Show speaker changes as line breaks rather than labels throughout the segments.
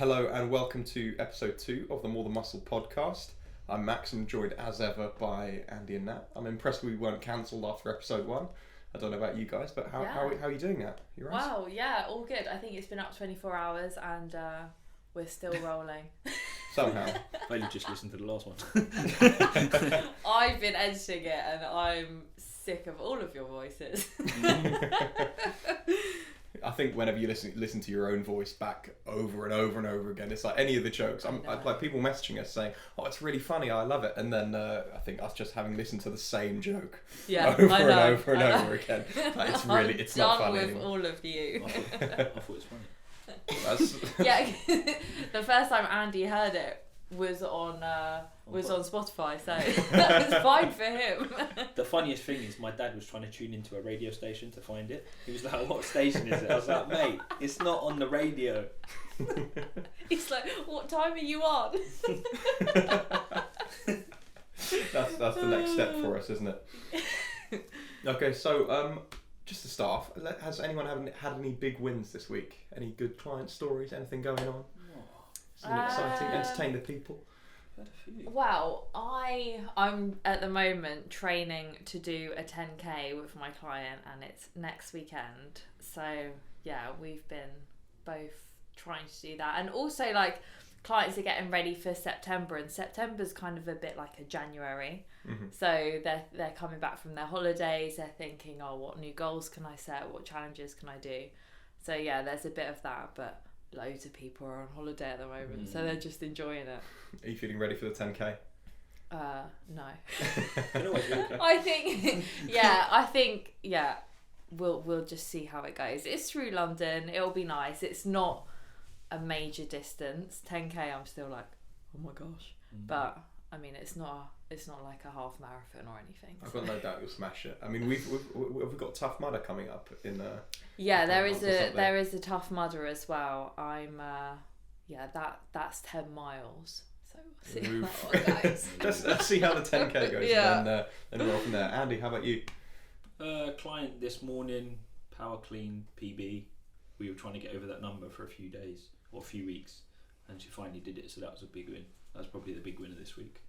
Hello and welcome to episode 2 of the More Than Muscle podcast. I'm Max and joined as ever by Andy and Nat. I'm impressed we weren't cancelled after episode 1. I don't know about you guys, but how are you doing, Nat? You right?
Wow, yeah, all good. I think it's been up 24 hours and we're still rolling.
Somehow.
I've only just listened to the last one.
I've been editing it and I'm sick of all of your voices.
I think whenever you listen to your own voice back over and over and over again, it's like any of the jokes. I like people messaging us saying, "Oh, it's really funny, I love it," and then I think us just having listened to the same joke over and over and over again. Like, it's not funny
with
anymore.
all of you.
I thought it was funny.
Yeah, the first time Andy heard it was on Spotify, so that was fine for him.
The funniest thing is my dad was trying to tune into a radio station to find it. He was like, "What station is it?" I was like, "Mate, it's not on the radio."
He's like, "What time are you on?"
That's the next step for us, isn't it? Okay, so just to start off, has anyone had any big wins this week? Any good client stories? Anything going on? Something exciting, entertain the people.
Well, I'm at the moment training to do a 10k with my client, and it's next weekend. So yeah, we've been both trying to do that, and also like clients are getting ready for September, and September's kind of a bit like a January. Mm-hmm. So they're coming back from their holidays. They're thinking, oh, what new goals can I set? What challenges can I do? So yeah, there's a bit of that, but loads of people are on holiday at the moment, so they're just enjoying it.
Are you feeling ready for the 10k?
No.
I
think we'll just see how it goes. It's through London. It'll be nice. It's not a major distance. 10k, I'm still like, oh my gosh. But I mean, it's not like a half marathon or anything.
I've got no doubt you'll smash it. I mean, we've got Tough Mudder coming up in.
Yeah, there is a Tough Mudder as well. I'm that's 10 miles. So we'll see how that goes.
let's see how the 10k goes.
Yeah.
And then we're off from there. Andy, how about you?
Client this morning, power clean PB. We were trying to get over that number for a few days or a few weeks, and she finally did it. So that was a big win. That's probably the big winner this week.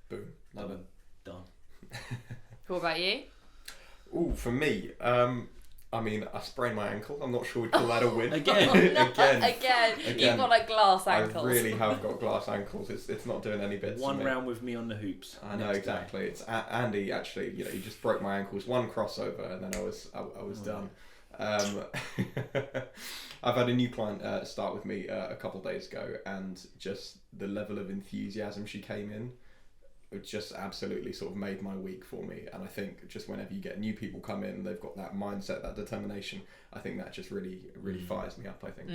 Boom. Love it.
Done.
What about you?
Ooh, for me, I mean, I sprained my ankle. I'm not sure we'd call that a win.
Again.
Again. You've got like glass ankles.
I really have got glass ankles. It's not doing any bits.
One round with me on the hoops.
I know exactly. It's Andy actually. You know, he just broke my ankles. One crossover, and then I was done. I've had a new client start with me a couple of days ago, and just the level of enthusiasm she came in, it just absolutely sort of made my week for me. And I think just whenever you get new people come in, they've got that mindset, that determination, I think that just really fires me up, I think.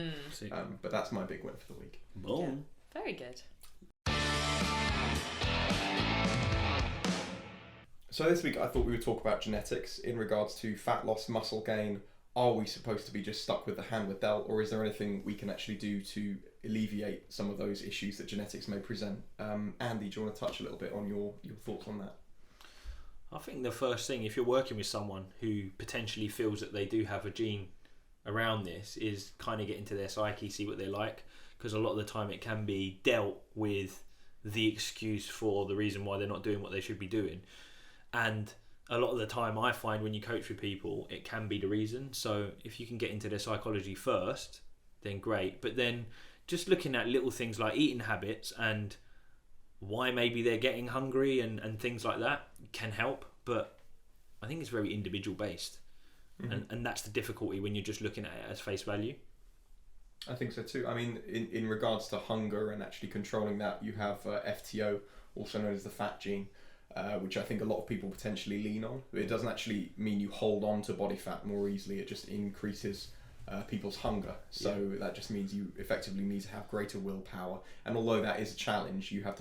But that's my big win for the week.
Boom.
Yeah. Very good.
So this week I thought we would talk about genetics in regards to fat loss, muscle gain. Are we supposed to be just stuck with the hand we're dealt, or is there anything we can actually do to alleviate some of those issues that genetics may present? Andy, do you want to touch a little bit on your thoughts on that?
I think the first thing, if you're working with someone who potentially feels that they do have a gene around this, is kind of get into their psyche, see what they like, because a lot of the time it can be dealt with the excuse for the reason why they're not doing what they should be doing. And a lot of the time I find when you coach with people, it can be the reason. So if you can get into their psychology first, then great. But then just looking at little things like eating habits and why maybe they're getting hungry and things like that can help. But I think it's very individual based. Mm-hmm. And that's the difficulty when you're just looking at it as face value.
I think so too. I mean, in regards to hunger and actually controlling that, you have FTO, also known as the fat gene. Which I think a lot of people potentially lean on. It doesn't actually mean you hold on to body fat more easily. It just increases people's hunger. So that just means you effectively need to have greater willpower. And although that is a challenge, you have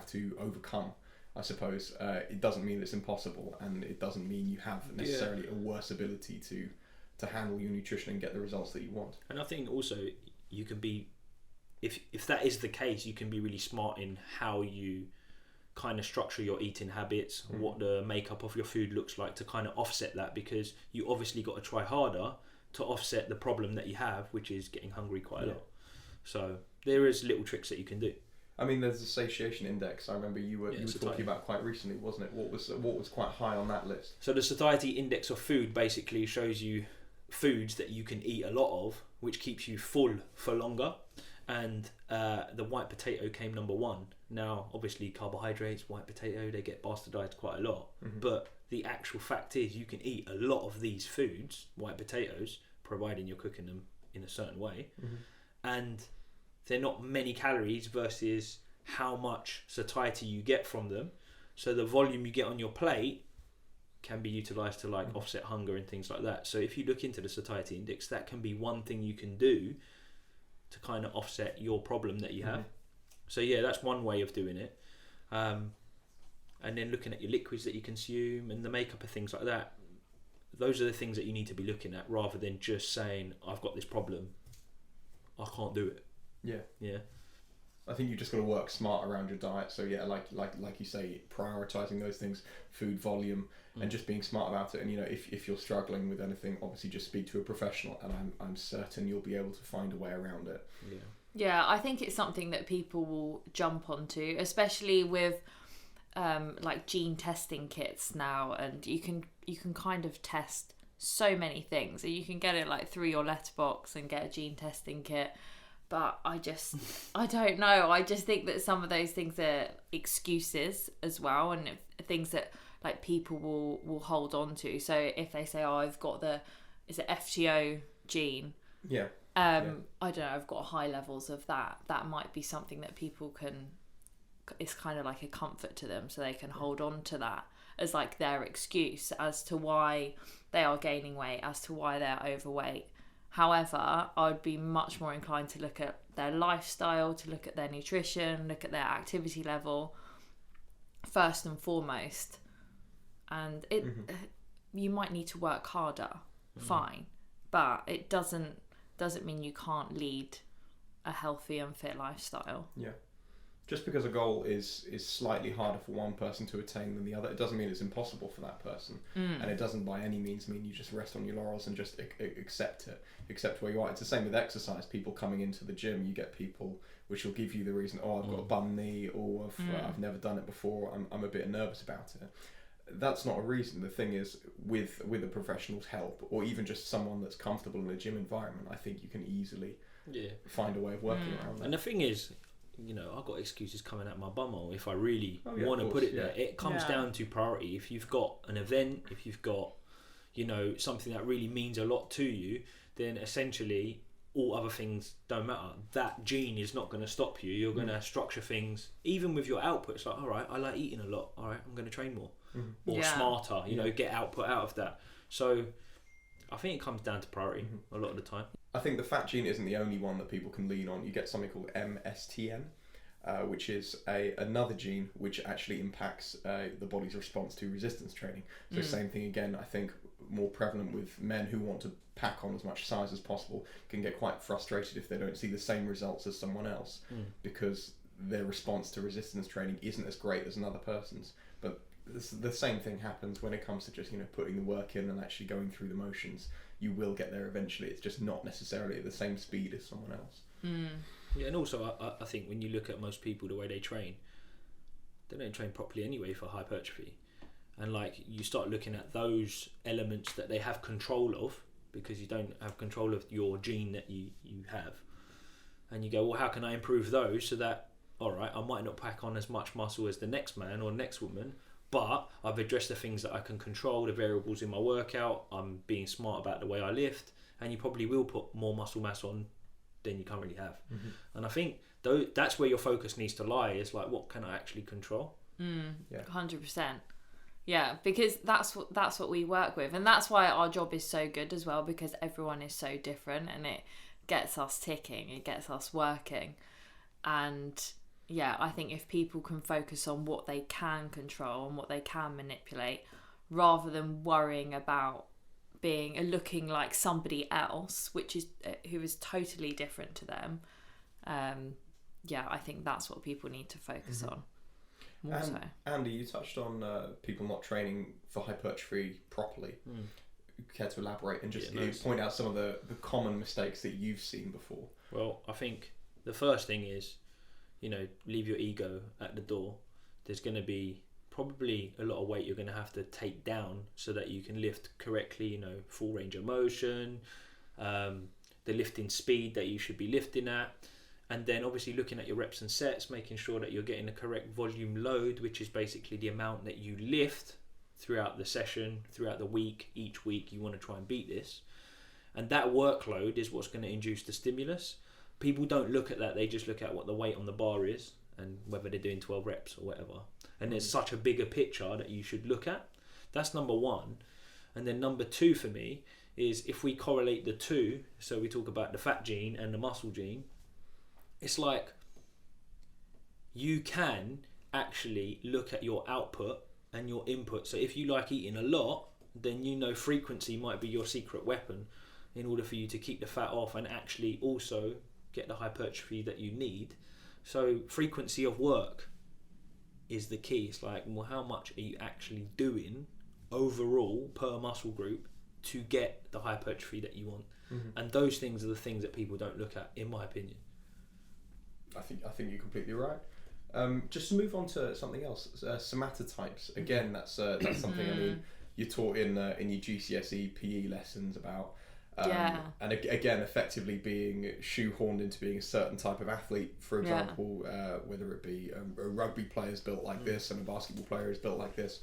to overcome, I suppose. It doesn't mean it's impossible, and it doesn't mean you have necessarily a worse ability to handle your nutrition and get the results that you want.
And I think also you can be, if that is the case, you can be really smart in how you kind of structure your eating habits, what the makeup of your food looks like to kind of offset that, because you obviously got to try harder to offset the problem that you have, which is getting hungry quite a lot. So there is little tricks that you can do.
I mean, there's a satiation index. I remember you were talking about quite recently, wasn't it? What was quite high on that list?
So the satiety index of food basically shows you foods that you can eat a lot of, which keeps you full for longer. And the white potato came number 1. Now, obviously, carbohydrates, white potato, they get bastardized quite a lot.
Mm-hmm.
But the actual fact is, you can eat a lot of these foods, white potatoes, providing you're cooking them in a certain way, and they're not many calories versus how much satiety you get from them. So the volume you get on your plate can be utilised to offset hunger and things like that. So if you look into the satiety index, that can be one thing you can do to kind of offset your problem that you have. So yeah, that's one way of doing it. And then looking at your liquids that you consume and the makeup of things like that. Those are the things that you need to be looking at, rather than just saying, I've got this problem, I can't do it. Yeah.
I think you just got to work smart around your diet. So yeah, like you say, prioritizing those things, food volume, and just being smart about it. And if you're struggling with anything, obviously just speak to a professional, and I'm certain you'll be able to find a way around it.
Yeah, I think it's something that people will jump onto, especially with gene testing kits now, and you can kind of test so many things. So you can get it through your letterbox and get a gene testing kit. But I don't know. I just think that some of those things are excuses as well, and things that people will hold on to. So if they say, "Oh, I've got is it FTO gene?" I don't know. I've got high levels of that. That might be something that people can. It's kind of like a comfort to them, so they can hold on to that as their excuse as to why they are gaining weight, as to why they're overweight. However, I'd be much more inclined to look at their lifestyle, to look at their nutrition, look at their activity level first and foremost. And you might need to work harder, fine, but it doesn't mean you can't lead a healthy and fit lifestyle.
Yeah. Just because a goal is slightly harder for one person to attain than the other, it doesn't mean it's impossible for that person. And it doesn't by any means mean you just rest on your laurels and just accept where you are. It's the same with exercise. People coming into the gym, you get people which will give you the reason, I've got a bum knee, or I've never done it before, I'm a bit nervous about it. That's not a reason. The thing is, with a professional's help, or even just someone that's comfortable in a gym environment, I think you can easily find a way of working around that.
And the thing is, I've got excuses coming out my bumhole if I really want to put it there. It comes down to priority. If you've got an event, if you've got, something that really means a lot to you, then essentially all other things don't matter. That gene is not going to stop you. You're going to structure things, even with your output. It's all right, I like eating a lot. All right, I'm going to train more. Or smarter, get output out of that. So I think it comes down to priority a lot of the time.
I think the fat gene isn't the only one that people can lean on. You get something called MSTN, which is another gene which actually impacts the body's response to resistance training. So same thing again, I think more prevalent with men who want to pack on as much size as possible, can get quite frustrated if they don't see the same results as someone else, because their response to resistance training isn't as great as another person's. But the same thing happens when it comes to just putting the work in and actually going through the motions. You will get there eventually. It's just not necessarily at the same speed as someone else.
Yeah, and also I think when you look at most people, the way they don't train properly anyway for hypertrophy. And you start looking at those elements that they have control of, because you don't have control of your gene that you have. And you go, well, how can I improve those so that, all right, I might not pack on as much muscle as the next man or next woman, but I've addressed the things that I can control, the variables in my workout, I'm being smart about the way I lift, and you probably will put more muscle mass on than you currently have. And I think that's where your focus needs to lie, is what can I actually control?
100%. Yeah, because that's what we work with, and that's why our job is so good as well, because everyone is so different, and it gets us ticking, it gets us working. And yeah, I think if people can focus on what they can control and what they can manipulate, rather than worrying about looking like somebody else, who is totally different to them, I think that's what people need to focus on.
And Andy, you touched on people not training for hypertrophy properly. Care to elaborate and just point out some of the common mistakes that you've seen before?
Well, I think the first thing is, you know, leave your ego at the door. There's going to be probably a lot of weight you're going to have to take down so that you can lift correctly, you know, full range of motion, the lifting speed that you should be lifting at, and then obviously looking at your reps and sets, making sure that you're getting the correct volume load, which is basically the amount that you lift throughout the session, throughout the week. Each week you want to try and beat this, and that workload is what's going to induce the stimulus. People don't look at that, they just look at what the weight on the bar is and whether they're doing 12 reps or whatever. And there's such a bigger picture that you should look at. That's number one. And then number two for me is if we correlate the two, so we talk about the fat gene and the muscle gene, it's like you can actually look at your output and your input. So if you like eating a lot, then you know frequency might be your secret weapon in order for you to keep the fat off and actually also get the hypertrophy that you need. So frequency of work is the key. It's like, well, how much are you actually doing overall per muscle group to get the hypertrophy that you want? And those things are the things that people don't look at, in my opinion.
I think you're completely right. Just to move on to something else, somatotypes. Again, that's something. I mean, you're taught in your GCSE PE lessons about. And again, effectively being shoehorned into being a certain type of athlete. For example, whether it be a rugby player is built like this and a basketball player is built like this.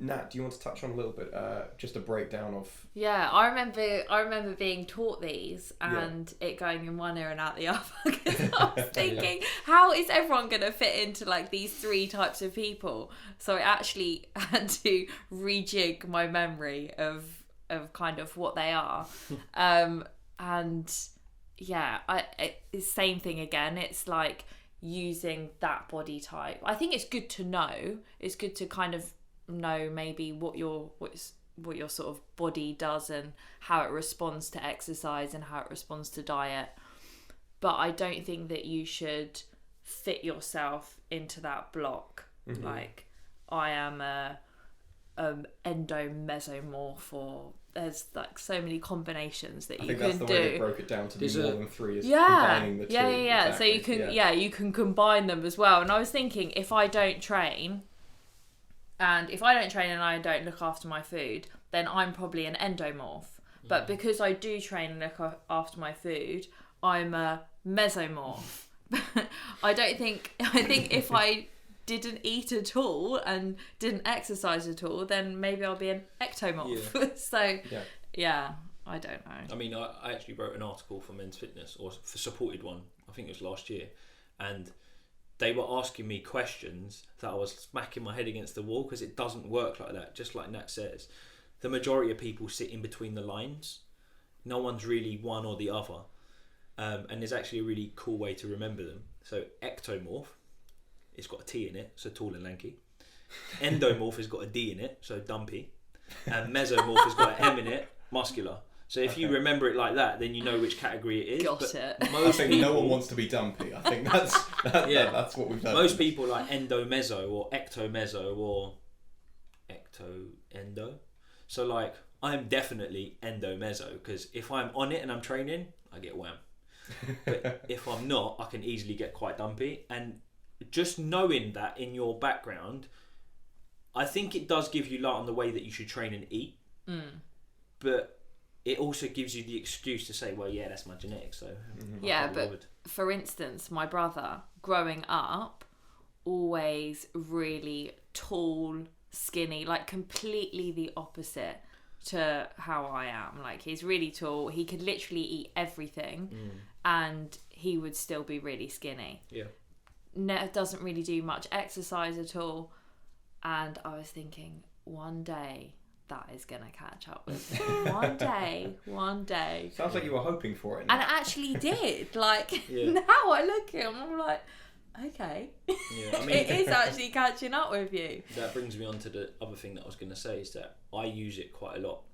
Nat, do you want to touch on a little bit, just a breakdown of?
Yeah, I remember being taught these and it going in one ear and out the other, because I was thinking, how is everyone going to fit into like these three types of people? So I actually had to rejig my memory of kind of what they are. And yeah, it's same thing again. It's like using that body type. I think it's good to know. It's good to kind of know maybe what your sort of body does and how it responds to exercise and how it responds to diet. But I don't think that you should fit yourself into that block. Like, I am a endomesomorph, or there's like so many combinations that you can do. I think that's the way they broke it down to be more than three, is combining the two. Exactly. So you can you can combine them as well. And I was thinking, if I don't train and I don't look after my food, then I'm probably an endomorph. But because I do train and look after my food, I'm a mesomorph. I think if I didn't eat at all and didn't exercise at all, then maybe I'll be an ectomorph. So I don't know.
I mean, I actually wrote an article for Men's Fitness, or for supported one, I think it was last year, and they were asking me questions that I was smacking my head against the wall, because it doesn't work like that. Just like Nat says, the majority of people sit in between the lines. No one's really one or the other. And there's actually a really cool way to remember them. So ectomorph, it's got a T in it, so tall and lanky. Endomorph has got a D in it, so dumpy. And mesomorph has got an M in it, muscular. So if you remember it like that, then you know which category it is.
Got it.
I think no one wants to be dumpy. I think that's what we've done.
Most people like endomeso or ectomeso or ecto-endo. So like, I'm definitely endomeso, because if I'm on it and I'm training, I get wham. But if I'm not, I can easily get quite dumpy. And just knowing that in your background, I think it does give you light on the way that you should train and eat. But it also gives you the excuse to say, well, yeah, that's my genetics, so
but for instance, my brother growing up, always really tall, skinny, like completely the opposite to how I am. Like, he's really tall, he could literally eat everything and he would still be really skinny. Doesn't really do much exercise at all. And I was thinking, one day that is gonna catch up with me. One day.
Sounds like you were hoping for it.
And it actually did. Like, now I look at him, I'm like, okay. I mean, it is actually catching up with you.
That brings me on to the other thing that I was going to say, is that I use it quite a lot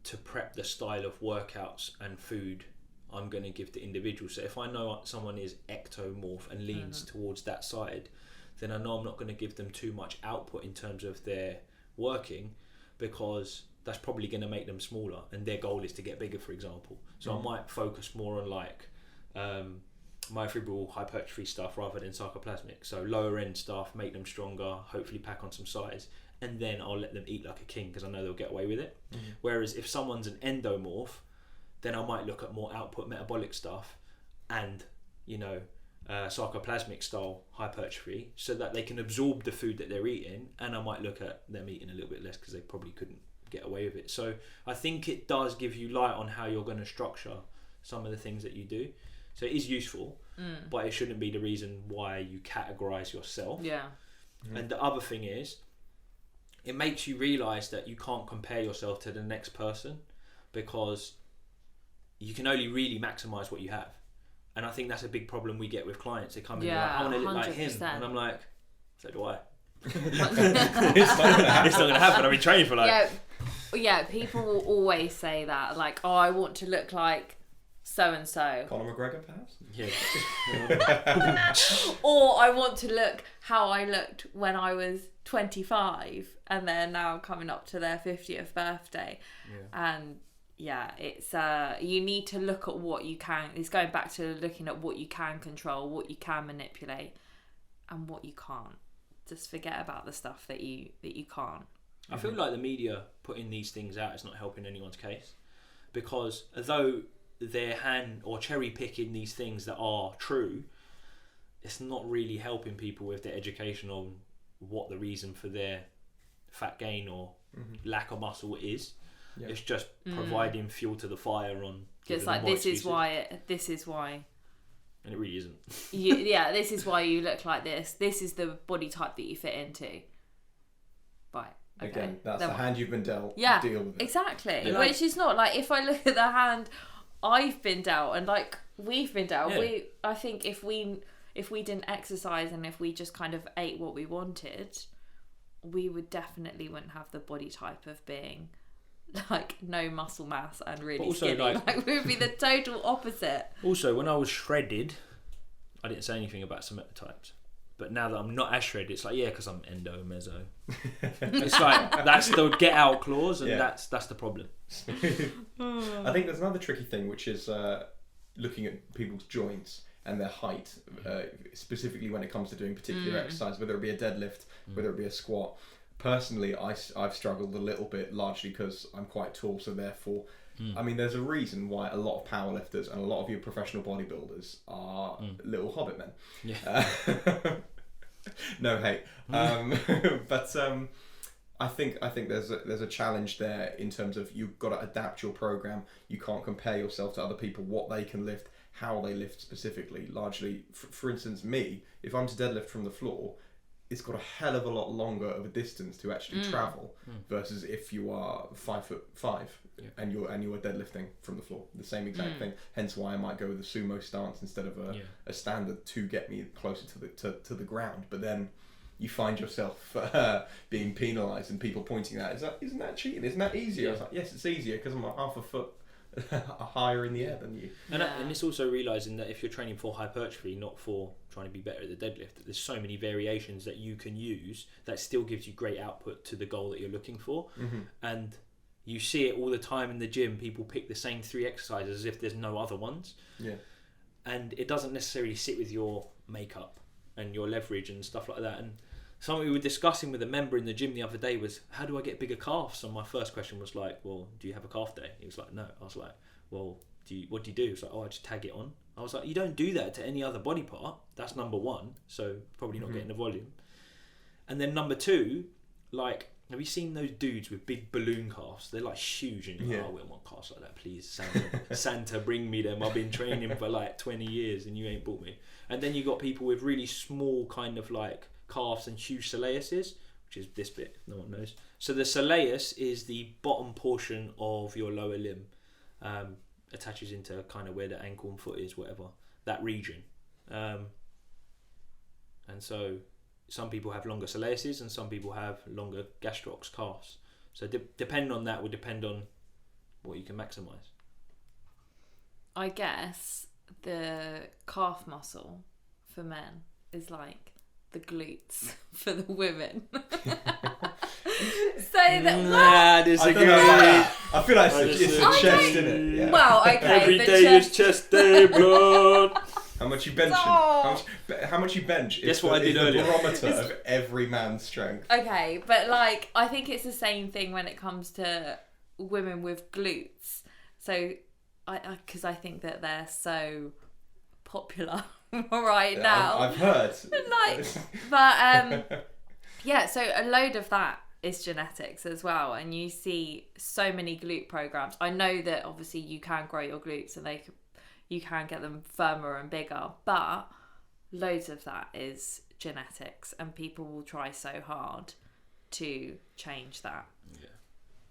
to prep the style of workouts and food I'm going to give to individuals. So if I know someone is ectomorph and leans towards that side, then I know I'm not going to give them too much output in terms of their working, because that's probably going to make them smaller and their goal is to get bigger, for example. So I might focus more on like myofibril hypertrophy stuff rather than sarcoplasmic. So lower end stuff, make them stronger, hopefully pack on some size, and then I'll let them eat like a king because I know they'll get away with it. Whereas if someone's an endomorph, then I might look at more output metabolic stuff and, you know, sarcoplasmic style hypertrophy so that they can absorb the food that they're eating, and I might look at them eating a little bit less because they probably couldn't get away with it. So I think it does give you light on how you're going to structure some of the things that you do. So it is useful, but it shouldn't be the reason why you categorize yourself. And the other thing is, it makes you realize that you can't compare yourself to the next person because you can only really maximize what you have. And I think that's a big problem we get with clients. They come in and like, I want to look like him. And I'm like, so do I. It's not going to happen. I've been training for like...
Yeah, people will always say that. Like, oh, I want to look like so-and-so.
Conor McGregor, perhaps?
Yeah.
Or I want to look how I looked when I was 25 and they're now coming up to their 50th birthday. And yeah, it's you need to look at what you can. It's going back to looking at what you can control, what you can manipulate, and what you can't. Just forget about the stuff that you can't.
I feel like the media putting these things out is not helping anyone's case, because although they're hand or cherry picking these things that are true, it's not really helping people with their education on what the reason for their fat gain or lack of muscle is. It's just providing fuel to the fire on.
It's like this is why,
and it really isn't.
This is why you look like this. This is the body type that you fit into. Right. Okay.
Again, that's the hand you've been dealt.
Yeah,
deal with it.
Exactly. Yeah. Which is not like, if I look at the hand I've been dealt and like we've been dealt, I think if we didn't exercise and if we just kind of ate what we wanted, we wouldn't have the body type of being like no muscle mass and really skinny. Like we would be the total opposite.
Also, when I was shredded, I didn't say anything about somatotypes. But now that I'm not as shredded, it's like, because I'm endo, meso. It's like, that's the get out clause, and that's the problem.
I think there's another tricky thing, which is looking at people's joints and their height, specifically when it comes to doing particular exercise, whether it be a deadlift, whether it be a squat. Personally, I've struggled a little bit, largely because I'm quite tall, so therefore, I mean, there's a reason why a lot of powerlifters and a lot of your professional bodybuilders are little hobbit men. Yeah. No hate. But I think there's a challenge there in terms of you've got to adapt your program. You can't compare yourself to other people, what they can lift, how they lift specifically. Largely, for instance, me, if I'm to deadlift from the floor, it's got a hell of a lot longer of a distance to actually travel versus if you are 5'5" and you're deadlifting from the floor, the same exact thing. Hence why I might go with a sumo stance instead of a standard to get me closer to the ground. But then you find yourself being penalised and people pointing at isn't that cheating? Isn't that easier? I was like, yes, it's easier because I'm half a foot higher in the air than you.
And it's also realising that if you're training for hypertrophy, not for trying to be better at the deadlift, that there's so many variations that you can use that still gives you great output to the goal that you're looking for. And you see it all the time in the gym. People pick the same 3 exercises as if there's no other ones. And it doesn't necessarily sit with your makeup and your leverage and stuff like that. And something we were discussing with a member in the gym the other day was, how do I get bigger calves? And my first question was like, well, do you have a calf day? He was like, no. I was like, well, what do you do? He was like, I just tag it on. I was like, you don't do that to any other body part. That's number 1. So probably not getting the volume. And then number 2, like, have you seen those dudes with big balloon calves? They're like huge, and you're like, I wouldn't want calves like that, please. Santa, bring me them. I've been training for like 20 years and you ain't bought me. And then you got people with really small kind of like calves and huge soleuses, which is this bit, no one knows. So the soleus is the bottom portion of your lower limb, attaches into kind of where the ankle and foot is, whatever, that region. And so some people have longer soleuses and some people have longer gastrocs, calves. So depending on that will depend on what you can maximise.
I guess the calf muscle for men is like the glutes for the women. So that
Nah,
I
disagree.
don't know about that. I feel like it's a
I
chest,
don't-
isn't it? Yeah.
well, okay,
Every
but
day
just,
is chest day, blood.
How much you benching?
Oh.
How much you bench?
Guess
is
what I did
the
earlier.
barometer of every man's strength.
okay, but like I think it's the same thing when it comes to women with glutes. So because I think that they're so popular right now.
I've heard.
Like, but yeah, so a load of that is genetics as well, and you see so many glute programs. I know that obviously you can grow your glutes and you can get them firmer and bigger, but loads of that is genetics, and people will try so hard to change that.
Yeah.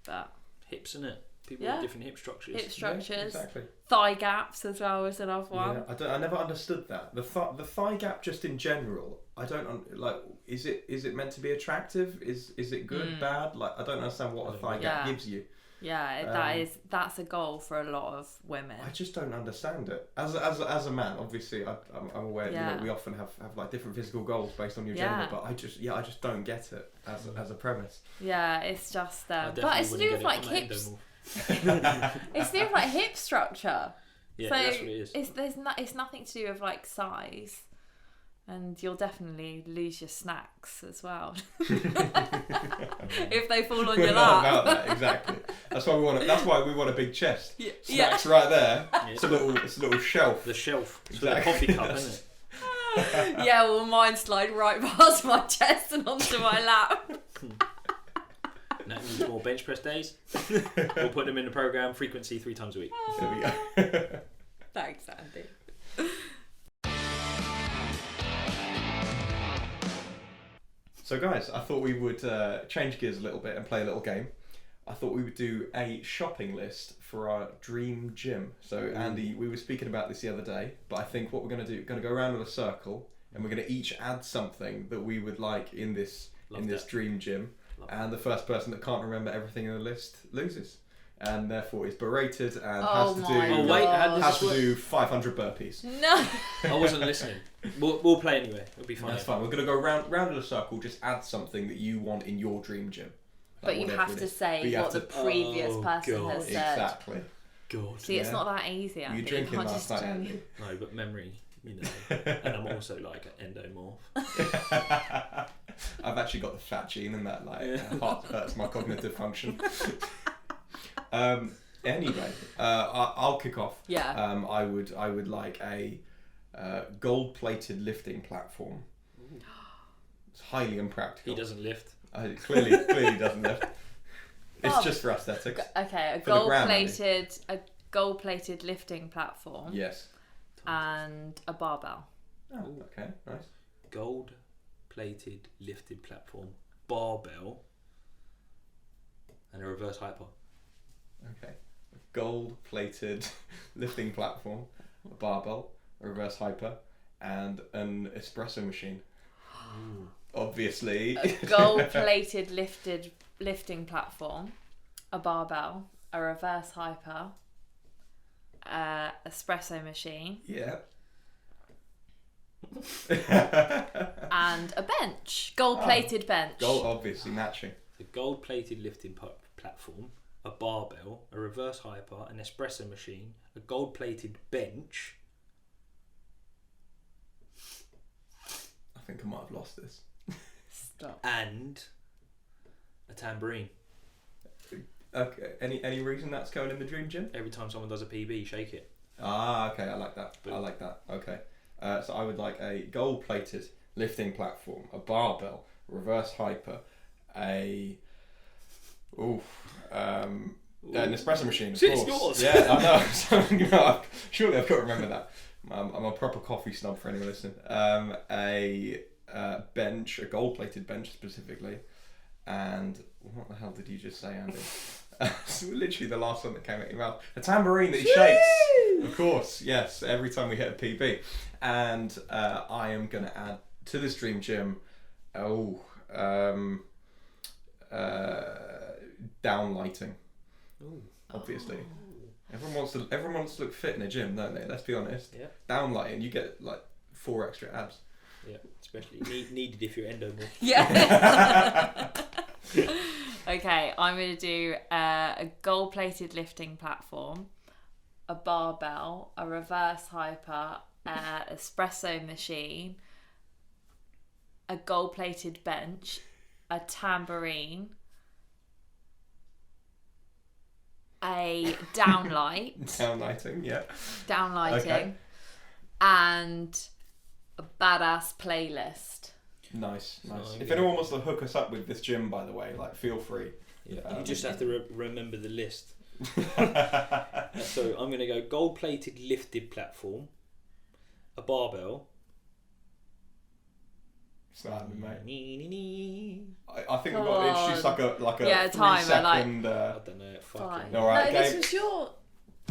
But
Hips, innit? People
Yeah.
with different hip structures.
hip structures,
Yeah, exactly.
thigh gaps as well is another one.
Yeah, I never understood that. The thigh gap, just in general, I don't like. Is it meant to be attractive? Is it good, bad? Like, I don't understand what a thigh gap
Yeah.
gives you.
Yeah, that's a goal for a lot of women.
I just don't understand it. As a man, obviously, I'm aware.
Yeah.
You know, we often have like different physical goals based on your
Yeah.
gender, but I just don't get it as a premise.
Yeah, it's just
I
but it's to do
definitely
with
wouldn't
like
get it
hips.
from
It's to do with like hip structure.
Yeah,
So
that's what it is.
it's nothing to do with like size, and you'll definitely lose your snacks as well if they fall on
We're
your
not
lap.
about that, exactly. That's why we want a big chest.
Yeah.
Snacks right there.
Yeah.
It's a little shelf.
The shelf. It's
Exactly.
for the coffee cup, isn't it?
Yeah, well, mine slide right past my chest and onto my lap.
Nat needs more bench press days. We'll put them in the program. Frequency 3 times a week.
There we go.
Thanks, Andy.
So guys, I thought we would change gears a little bit and play a little game. I thought we would do a shopping list for our dream gym. So Andy, we were speaking about this the other day, but I think what we're going to do, going to go around in a circle, and we're going to each add something that we would like in this dream gym. And the first person that can't remember everything in the list loses, and therefore is berated and
Oh
has to
my
do
Oh wait, how does
has
this
to
work?
do 500 burpees.
No.
I wasn't listening. We'll play anyway. It'll be fine.
That's fine. We're going to go round in a circle. Just add something that you want in your dream gym.
But you
whatever
have
it
to
is. But
say
you
what
have
the
to-
previous
Oh,
person
God.
has said.
Exactly.
God.
See, it's
Yeah.
not that easy, Andy.
You drinking
can't
last
just
night,
drink.
Andy?
No, but memory, you know. And I'm also like an endomorph.
I've actually got the fat gene, and that hurts my cognitive function. Anyway, I'll kick off.
Yeah.
I would like a gold-plated lifting platform. It's highly impractical.
He doesn't lift.
Clearly doesn't lift. It's
Oh.
just for aesthetics.
Okay,
For the gram,
a gold-plated lifting platform
Yes.
and a barbell.
Oh, okay, nice.
Gold-plated lifted platform, barbell, and a reverse hyper.
Okay. Gold-plated lifting platform, a barbell, a reverse hyper, and an espresso machine. Obviously.
A gold-plated lifting platform, a barbell, a reverse hyper, espresso machine,
Yeah.
and a bench. Gold-plated bench.
Gold, obviously matching.
The gold-plated lifting platform, a barbell, a reverse hyper, an espresso machine, a gold-plated bench.
I think I might have lost this.
Stop.
And a tambourine.
Okay. Any reason that's going in the dream gym?
Every time someone does a PB, shake it.
Ah, okay. I like that.
Boom.
I like that. Okay. So I would like a gold-plated lifting platform, a barbell, reverse hyper, an espresso machine. Of
It's
course.
yours.
Yeah, I know. So, surely I've got to remember that. I'm a proper coffee snob for anyone listening. A bench, a gold-plated bench specifically, and what the hell did you just say, Andy? It's literally the last one that came out of your mouth. A tambourine that he shakes. Of course, yes. Every time we hit a PB, and I am going to add to this dream gym. Downlighting. Obviously. Everyone wants to look fit in a gym, don't they? Let's be honest.
Yeah.
Downlighting, you get like 4 extra abs.
Yeah, especially needed if you're endomorph.
Yeah. Okay, I'm going to do a gold-plated lifting platform, a barbell, a reverse hyper, espresso machine, a gold-plated bench, a tambourine, a downlight,
downlighting,
okay, and a badass playlist.
Nice. If anyone wants to hook us up with this gym, by the way, like, feel free.
Yeah, you just have to remember the list. So I'm going to go gold-plated lifted platform, a barbell.
It's not happening, mate. I think
Come
we've got to introduce like a
Yeah,
3
timer,
second.
I don't know. Fucking.
Fine.
All right,
no,
Gabe.
this was your...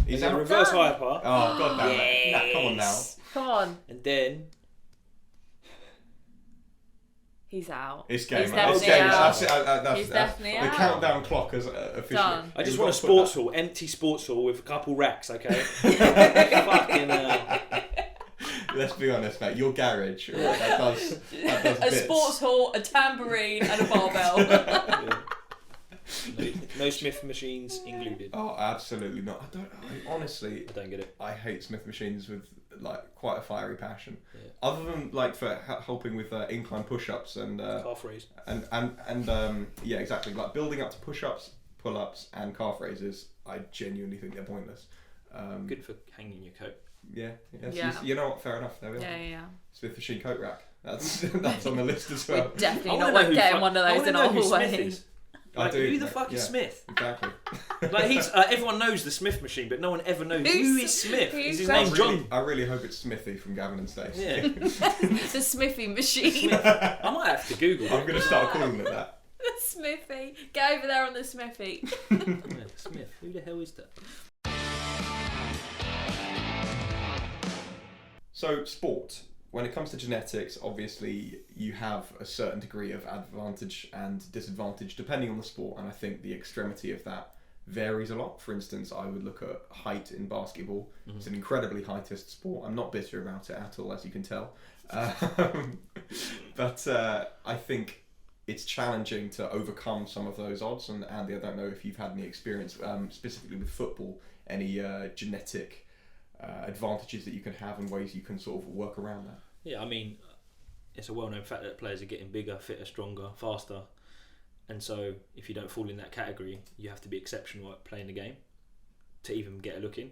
Is
And then
that
reverse
done?
hyper.
Oh, god damn it.
Yes.
Nah, come on now.
Come on.
And then
He's out.
It's game,
He's
man. It's
definitely
game.
out.
That's
He's definitely
the
out.
countdown clock is officially.
Done.
I just
We've
want a
got to put
sports hall, empty sports hall with a couple racks, okay? Fucking hell.
Let's be honest, mate. Your garage, right, that does
a
bits.
sports hall, a tambourine, and a barbell.
Yeah. No Smith machines included.
Oh, absolutely not. Honestly,
I don't get it.
I hate Smith machines with like quite a fiery passion.
Yeah.
Other than like for helping with incline push-ups and
Calf raise.
and yeah, exactly. Like building up to push-ups, pull-ups, and calf raises. I genuinely think they're pointless.
Good for hanging your coat.
Yeah.
Yeah.
You know what? Fair enough. There we are.
Yeah.
Smith machine coat rack. That's on the list as well.
We're definitely
I
not
wanna know
getting
who
one of those in
I
our
wanna know who Smith
hallway.
is.
I
Like,
do,
who the
mate,
fuck is
yeah.
Smith?
Exactly.
Like he's everyone knows the Smith machine, but no one ever knows who is Smith. Is his name John?
I really hope it's Smithy from Gavin and Stacey.
Yeah.
The Smithy machine.
I might have to Google it.
I'm going to start calling it that.
The Smithy. Get over there on the Smithy.
Yeah, Smith. Who the hell is that?
So, sport. When it comes to genetics, obviously you have a certain degree of advantage and disadvantage depending on the sport, and I think the extremity of that varies a lot. For instance, I would look at height in basketball. Mm-hmm. It's an incredibly heightist sport. I'm not bitter about it at all, as you can tell. But I think it's challenging to overcome some of those odds, and Andy, I don't know if you've had any experience specifically with football, any genetic advantages that you can have and ways you can sort of work around that.
Yeah, I mean, it's a well-known fact that players are getting bigger, fitter, stronger, faster, and so if you don't fall in that category, you have to be exceptional at playing the game to even get a look in.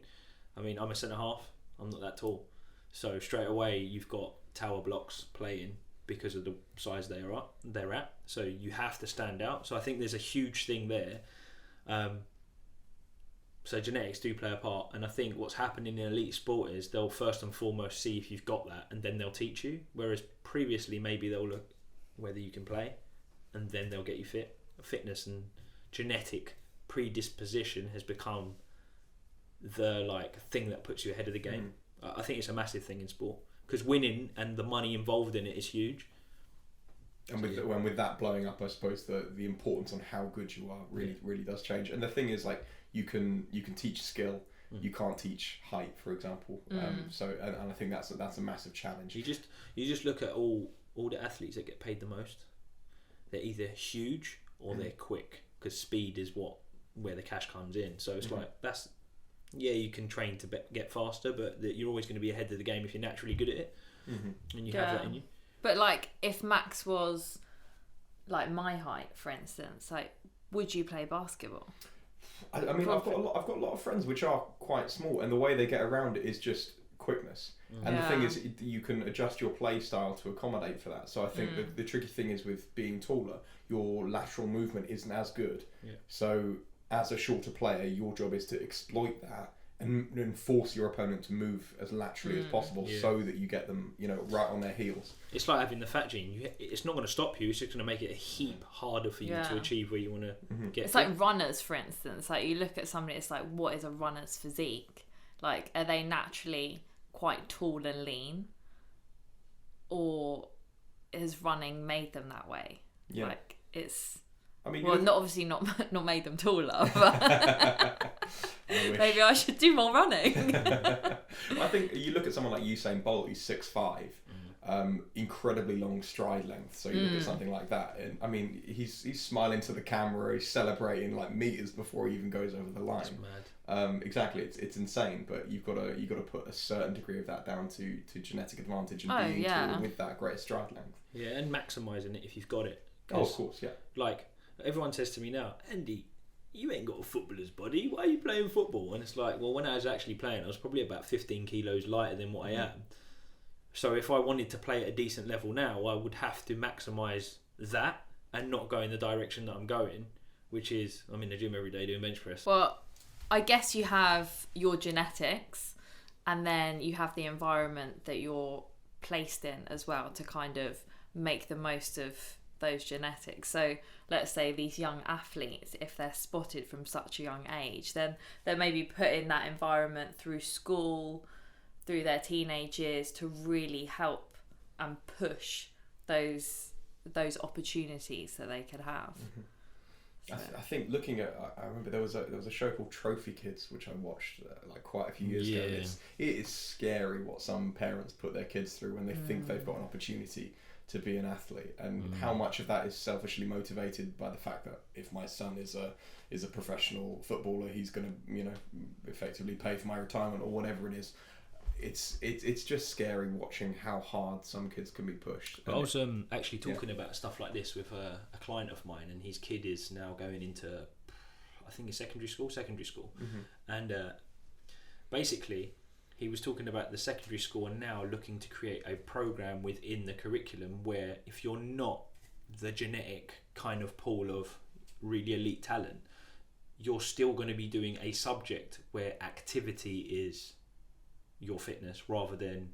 I mean, I'm a centre half. I'm not that tall, so straight away you've got tower blocks playing because of the size they're at. So you have to stand out. So I think there's a huge thing there. So genetics do play a part, and I think what's happening in elite sport is they'll first and foremost see if you've got that, and then they'll teach you. Whereas previously, maybe they'll look whether you can play, and then they'll get you fit. Fitness and genetic predisposition has become the thing that puts you ahead of the game. I think it's a massive thing in sport because winning and the money involved in it is huge.
And with that blowing up, I suppose the importance on how good you are really does change. And the thing is, like, you can teach skill, you can't teach height, for example. So and I think that's a massive challenge.
You just look at all the athletes that get paid the most. They're either huge or they're quick, because speed is where the cash comes in. So it's you can train to get faster, but you're always going to be ahead of the game if you're naturally good at it, and you have that in you.
But like, if Max was like my height, for instance, like, would you play basketball?
I mean, I've got a lot of friends which are quite small, and the way they get around it is just quickness. And the thing is, you can adjust your play style to accommodate for that. So I think the tricky thing is with being taller, your lateral movement isn't as good. Yeah. So as a shorter player, your job is to exploit that and force your opponent to move as laterally as possible, so that you get them, right on their heels.
It's like having the fat gene. It's not going to stop you. It's just going to make it a heap harder for you to achieve where you want to get.
It's like runners, for instance. Like, you look at somebody, it's like, what is a runner's physique? Like, are they naturally quite tall and lean, or has running made them that way? Yeah. Like, it's. I mean, obviously not made them taller, but maybe I should do more running.
I think you look at someone like Usain Bolt, he's 6'5", incredibly long stride length. So you look at something like that, and I mean, he's smiling to the camera, he's celebrating like meters before he even goes over the line.
That's mad.
Exactly, it's insane, but you've got to put a certain degree of that down to genetic advantage and being taller with that greater stride length.
Yeah, and maximising it if you've got it.
Oh, of course, yeah.
Like, everyone says to me now, Andy, you ain't got a footballer's body, why are you playing football? And it's like, well, when I was actually playing, I was probably about 15 kilos lighter than what I am. So if I wanted to play at a decent level now, I would have to maximise that and not go in the direction that I'm going, which is, I'm in the gym every day doing bench press.
Well, I guess you have your genetics, and then you have the environment that you're placed in as well to kind of make the most of those genetics. So let's say these young athletes, if they're spotted from such a young age, then they're maybe put in that environment through school, through their teenage years, to really help and push those opportunities that they could have.
I think looking at, I remember there was a show called Trophy Kids which I watched like quite a few years ago. It is scary what some parents put their kids through when they think they've got an opportunity to be an athlete, and how much of that is selfishly motivated by the fact that if my son is a professional footballer, he's going to effectively pay for my retirement or whatever it is. It's just scary watching how hard some kids can be pushed.
But I was actually talking about stuff like this with a client of mine, and his kid is now going into, I think, secondary school, and basically he was talking about the secondary school and now looking to create a program within the curriculum where if you're not the genetic kind of pool of really elite talent, you're still going to be doing a subject where activity is your fitness, rather than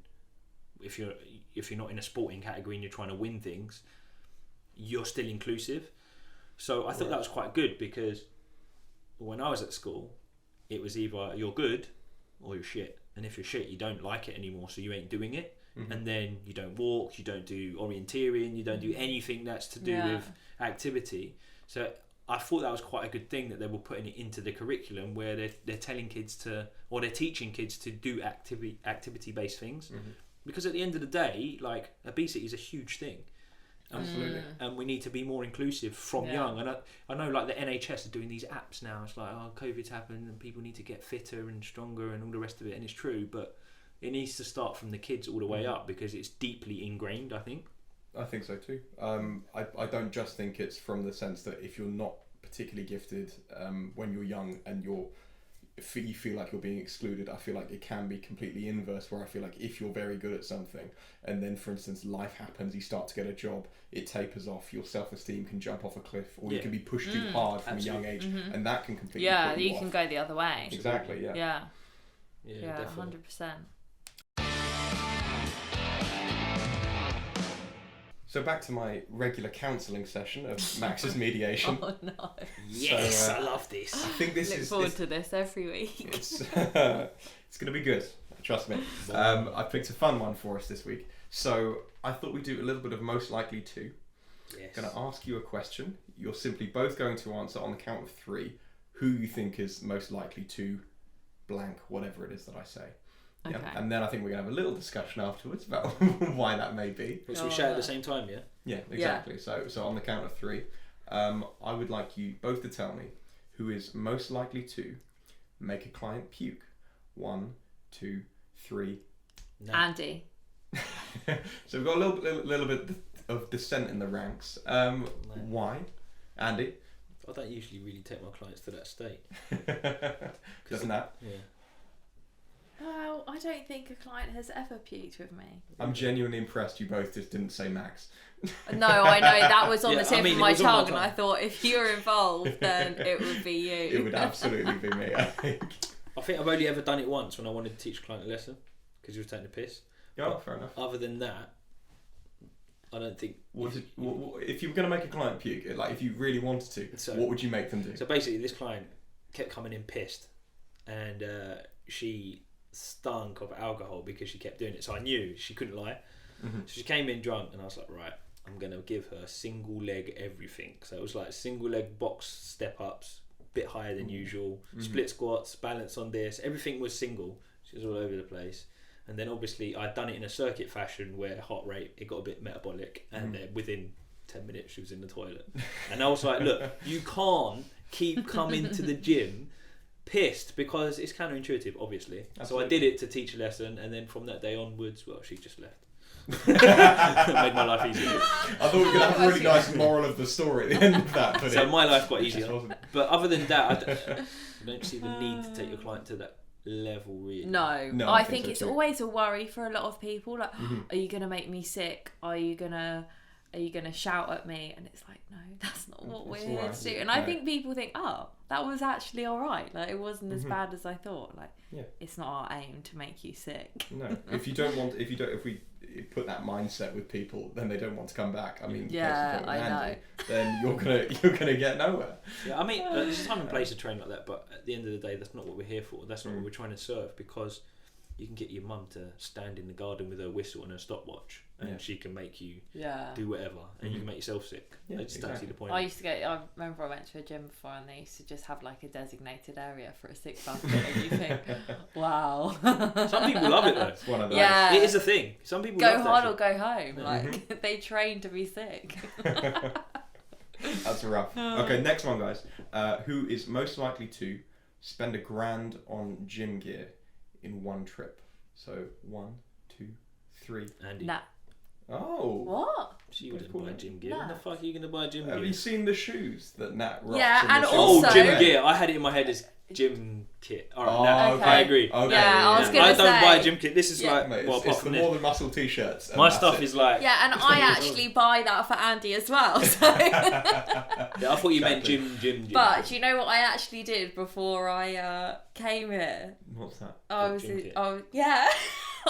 if you're not in a sporting category and you're trying to win things, you're still inclusive. So I thought that was quite good, because when I was at school, it was either you're good or you're shit, and if you're shit, you don't like it anymore, so you ain't doing it. And then you don't walk, you don't do orienteering, you don't do anything that's to do with activity. So I thought that was quite a good thing that they were putting it into the curriculum, where they're telling kids to, or they're teaching kids to do activity based things, because at the end of the day, like, obesity is a huge thing.
Absolutely.
And we need to be more inclusive from young. And I know, like, the NHS are doing these apps now. It's like, oh, COVID's happened and people need to get fitter and stronger and all the rest of it, and it's true, but it needs to start from the kids all the way up, because it's deeply ingrained, I think.
I think so too. I don't just think it's from the sense that if you're not particularly gifted when you're young and you feel like you're being excluded, I feel like it can be completely inverse, where I feel like if you're very good at something and then, for instance, life happens, you start to get a job, it tapers off, your self-esteem can jump off a cliff, or you can be pushed too hard from a young age, and that can completely put you
can
off.
go the other way.
Exactly, yeah,
definitely. 100%.
So back to my regular counselling session of Max's mediation.
Oh no!
Yes, so, I love this.
I think this
Look forward to this every week.
It's going to be good. Trust me. I picked a fun one for us this week. So I thought we'd do a little bit of most likely to.
Yes.
I'm going to ask you a question. You're simply both going to answer on the count of 3 who you think is most likely to blank whatever it is that I say.
Okay.
Yeah. And then I think we're going to have a little discussion afterwards about why that may be.
So we shout at the same time, yeah?
Yeah, exactly. Yeah. So on the count of 3, I would like you both to tell me who is most likely to make a client puke. 1, 2, 3.
No.
Andy.
So we've got a little bit of dissent in the ranks. Why? Andy?
I don't usually really take my clients to that state.
Doesn't that?
Yeah.
Well, I don't think a client has ever puked with me.
I'm genuinely impressed you both just didn't say Max.
No, I know, that was on the tip of my
it was on
tongue,
my
and I thought if you're involved, then it would be you.
It would absolutely be me, I think.
I think I've only ever done it once, when I wanted to teach a client a lesson, because he was taking a piss.
Yeah, fair enough.
Other than that, I don't think...
if you were going to make a client puke, like if you really wanted to, what would you make them do?
So basically, this client kept coming in pissed, and she stunk of alcohol because she kept doing it. So I knew she couldn't lie. So she came in drunk, and I was like, right, I'm going to give her single leg everything. So it was like single leg box step ups, bit higher than usual, split squats, balance on this, everything was single. She was all over the place. And then obviously I'd done it in a circuit fashion where heart rate, it got a bit metabolic, and then within 10 minutes she was in the toilet. And I was like, look, you can't keep coming to the gym pissed, because it's counterintuitive, obviously. Absolutely. So I did it to teach a lesson, and then from that day onwards, well, she just left. Made my life easier.
I thought we were going to have a really nice moral of the story at the end of that. But
so my life got easier. But other than that, I don't see the need to take your client to that level, really.
No, I think
so
it's
too.
always a worry for a lot of people. Like, are you gonna make me sick? Are you gonna shout at me? And it's like, no, that's not what we're here to do. And I think people think, oh, that was actually all right. Like, it wasn't as bad as I thought. Like, it's not our aim to make you sick.
No, if we put that mindset with people, then they don't want to come back. I mean,
yeah, I know.
Then you're gonna get nowhere.
Yeah, I mean, there's a time and place to train like that, but at the end of the day, that's not what we're here for. That's not what we're trying to serve, because you can get your mum to stand in the garden with her whistle and her stopwatch, and she can make you do whatever, and you can make yourself sick. I just don't see the point.
I remember I went to a gym before, and they used to just have like a designated area for a sick bucket, and you think, wow.
Some people love it though.
It's one of those.
Yeah.
It is a thing. Some people
go
love
hard
that
or go home. Like, they train to be sick.
That's rough. Okay, next one, guys. Who is most likely to spend $1,000 on gym gear in one trip? So 1, 2, 3.
Andy.
Nah.
Oh.
What?
She wouldn't buy gym gear.
Nah.
When the fuck are you going to buy gym gear?
Have you seen the shoes that Nat rocks?
Yeah,
in the
and
shoes?
also-
Oh, gym gear. I had it in my head as gym kit. Alright, nah,
okay.
I agree.
Okay.
Yeah, I was gonna
I don't
say-
buy a gym kit. This is like,
Mate,
well,
it's
apart
the
from
more
this.
than muscle t-shirts. and
My
that's
stuff
it.
is like...
Yeah, and I actually buy that for Andy as well. So.
Yeah, I thought you meant gym.
But do you know what I actually did before I came here?
What's that?
Gym kit.
Yeah.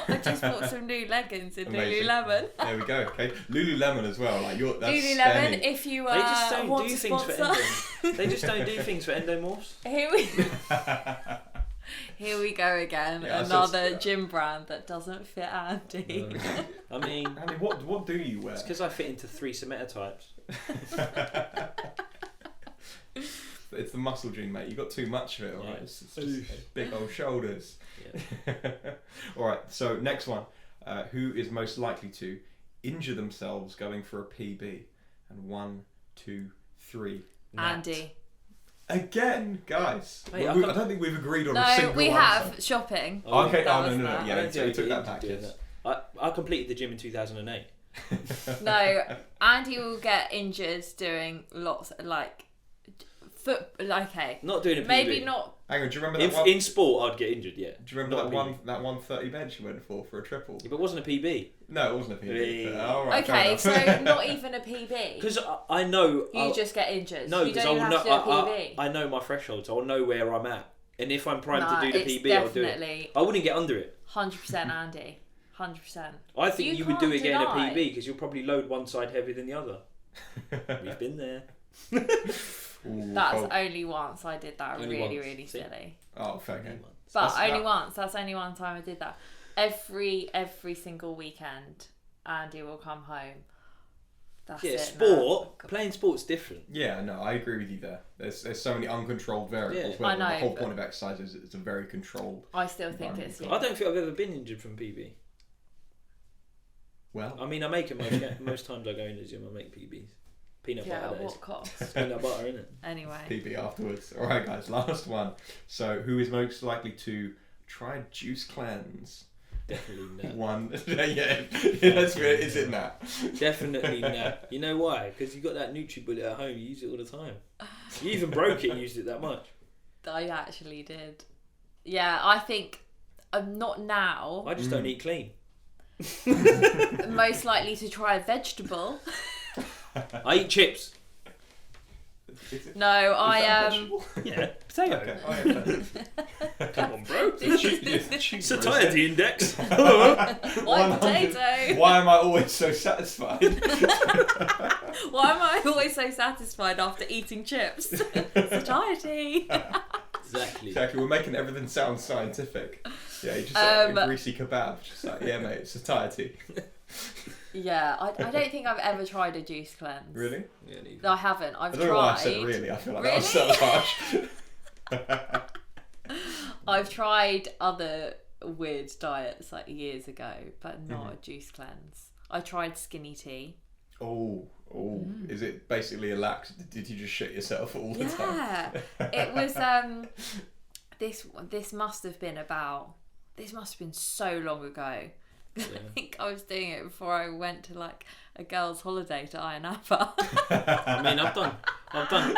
I just bought some new leggings in
Amazing.
Lululemon.
There we go. Okay, Lululemon as well. Like that's
Lululemon,
stemming.
if you
They just don't
want
do
to
things
sponsor.
for They just don't do things for endomorphs.
Here we go again.
Yeah,
Another gym brand that doesn't fit Andy.
I mean,
Andy, what do you wear?
it's because I fit into 3 somatotypes.
It's the muscle gene, mate. You got too much of it, alright?
Yeah.
It's just big old shoulders.
Yeah.
Alright, so next one. Who is most likely to injure themselves going for a PB? And 1, 2, 3.
Andy.
Again, guys.
Wait,
I
I
don't think we've agreed on a
No,
single
we
answer.
have shopping.
Okay,
That
no.
was that.
Yeah,
I don't
so
think
you
I
took that
did
back.
do
Yes.
that. I completed the gym in 2008.
No, Andy will get injured doing lots like okay.
Not doing a PB.
Maybe not.
Hang on, do you remember that
In,
one?
in sport, I'd get injured, yeah.
Do you remember
Not
that
a PB.
that 130 bench you went for a triple?
Yeah, but it wasn't a PB.
No, it wasn't a PB.
Yeah.
All right,
Okay,
fair
so
enough.
not even a PB.
Because I know...
You just get injured.
No,
you
because
don't
I
even
will
have
know...
to do a PB.
I know my threshold, so I'll know where I'm at. And if I'm primed
Nah,
to do the
it's
PB, I'll do it.
definitely
I wouldn't get under it.
100% Andy. 100%.
I think you would do
can't
it getting a
deny.
PB, because you'll probably load one side heavier than the other. We've been there.
Ooh,
That's
cold.
only once I did that.
Only
Really,
once.
really
See?
silly.
Oh, fair game.
But
That's
only
that-
once. That's only one time I did that. Every single weekend, Andy will come home. That's
Yeah,
it.
sport,
now.
playing sport's different.
Yeah, no, I agree with you there. There's so many uncontrolled variables.
Yeah.
Where
I know,
the whole
but-
point of exercise is it's a very controlled.
I still think it's
I don't think I've ever been injured from PB.
Well,
I mean, I make it most times I go in the gym, I make PBs. Peanut
yeah.
butter, that is.
What cost?
Peanut butter, innit?
Anyway.
PB afterwards. All right, guys, last one. So, who is most likely to try juice cleanse?
Definitely no.
One. Yeah, that's good. Is it that?
Definitely no. You know why? Because you got that NutriBullet at home. You use it all the time. You even broke it and used it that much.
I actually did. Yeah, I think I'm not now.
I just don't eat clean.
Most likely to try a vegetable.
I eat chips.
No, I
Yeah, potato.
Okay. Oh, yeah.
Come on, bro.
Satiety
index.
White potato.
Why am I always so satisfied?
Why am I always so satisfied after eating chips? Satiety.
Exactly.
Exactly, we're making everything sound scientific. Yeah, you just like a greasy kebab. Just like, yeah, mate, it's satiety.
Yeah, I don't think I've ever tried a juice cleanse.
Really?
Yeah, neither.
I haven't. I've
I don't
tried.
know why I said really. I feel like that was so harsh.
I've tried other weird diets like years ago, but not a juice cleanse. I tried skinny tea.
Mm.
Is it basically a lax? Did you just shit yourself all the time?
Yeah, it was. This must have been so long ago.
Yeah.
I think I was doing it before I went to like a girls' holiday to Ayia Napa.
I mean, I've done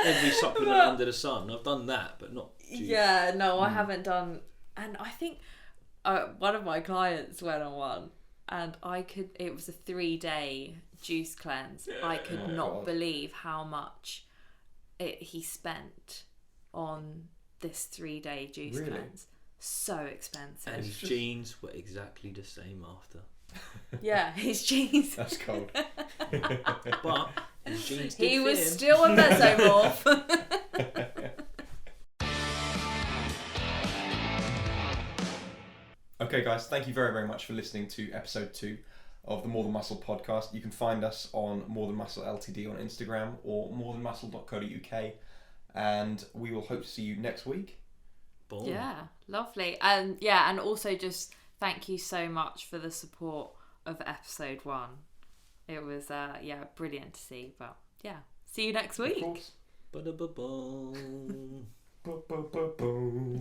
every supplement under the sun. I've done that, but not juice.
Yeah, no, I haven't done. And I think one of my clients went on one, and it was a 3-day juice cleanse. I could not believe how much he spent on this 3-day juice cleanse. So expensive.
And his jeans were exactly the same after.
Yeah, his jeans.
That's cold.
But his jeans did
He was
fit him.
still a mesomorph.
Okay, guys, thank you very, very much for listening to episode 2 of the More Than Muscle podcast. You can find us on More Than Muscle Ltd on Instagram or morethanmuscle.co.uk, and we will hope to see you next week.
Boom.
Yeah, lovely. And also just thank you so much for the support of episode 1. It was brilliant to see. But yeah, see you next week.
Of course.
Ba-da-ba-boom.
Boom.